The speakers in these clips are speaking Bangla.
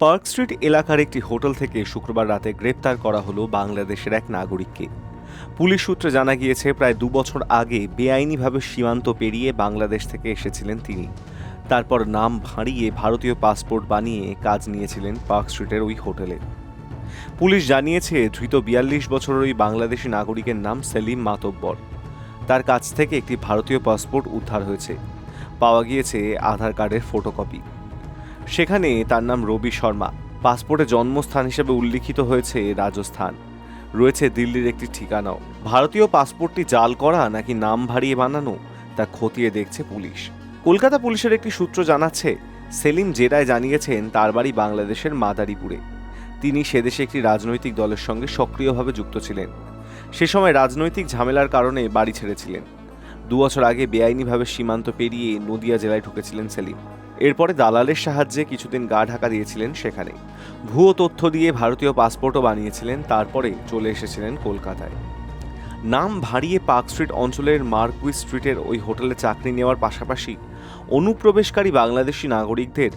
পার্ক স্ট্রিট এলাকার একটি হোটেল থেকে শুক্রবার রাতে গ্রেপ্তার করা হলো বাংলাদেশের এক নাগরিককে। পুলিশ সূত্রে জানা গিয়েছে, প্রায় 2 বছর আগে বেআইনিভাবে সীমান্ত পেরিয়ে বাংলাদেশ থেকে এসেছিলেন তিনি। তারপর নাম ভাঁড়িয়ে ভারতীয় পাসপোর্ট বানিয়ে কাজ নিয়েছিলেন পার্ক স্ট্রিটের ওই হোটেলে। পুলিশ জানিয়েছে, ধৃত 42 বছরের ওই বাংলাদেশি নাগরিকের নাম সেলিম মাতব্বর। তার কাছ থেকে একটি ভারতীয় পাসপোর্ট উদ্ধার হয়েছে। পাওয়া গিয়েছে আধার কার্ডের ফটোকপি। সেখানে তার নাম রবি শর্মা। পাসপোর্টে জন্মস্থান হিসেবে উল্লিখিত হয়েছে রাজস্থান। রয়েছে দিল্লির একটি ঠিকানাও। ভারতীয় পাসপোর্টটি জাল করা নাকি নাম ভারিয়ে বানানো, তা খতিয়ে দেখছে পুলিশ। কলকাতা পুলিশের একটি সূত্র জানাচ্ছে, সেলিম জেরায় জানিয়েছেন তার বাড়ি বাংলাদেশের মাদারীপুরে। তিনি সেদেশে একটি রাজনৈতিক দলের সঙ্গে সক্রিয়ভাবে যুক্ত ছিলেন। সে সময় রাজনৈতিক ঝামেলার কারণে বাড়ি ছেড়েছিলেন। 2 বছর আগে বেআইনিভাবে সীমান্ত পেরিয়ে নদিয়া জেলায় ঢুকেছিলেন সেলিম। এরপরে দালালের সাহায্যে কিছুদিন গা ঢাকা দিয়েছিলেন সেখানে। ভুয়ো তথ্য দিয়ে ভারতীয় পাসপোর্টও বানিয়েছিলেন। তারপরে চলে এসেছিলেন কলকাতায়। নাম ভারিয়ে পার্ক স্ট্রিট অঞ্চলের মার্কুইস স্ট্রিটের ওই হোটেলে চাকরি নেওয়ার পাশাপাশি অনুপ্রবেশকারী বাংলাদেশি নাগরিকদের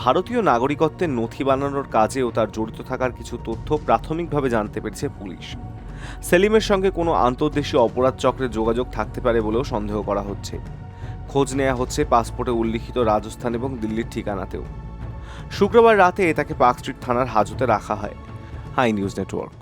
ভারতীয় নাগরিকত্বের নথি বানানোর কাজেও তার জড়িত থাকার কিছু তথ্য প্রাথমিকভাবে জানতে পেরেছে পুলিশ। সেলিমের সঙ্গে কোনো আন্তর্দেশীয় অপরাধ চক্রের যোগাযোগ থাকতে পারে বলেও সন্দেহ করা হচ্ছে। খোঁজ নেওয়া হচ্ছে পাসপোর্টে উল্লিখিত রাজস্থান এবং দিল্লির ঠিকানাতেও। শুক্রবার রাতে তাকে পার্ক স্ট্রিট থানার হাজতে রাখা হয়। Hi news network.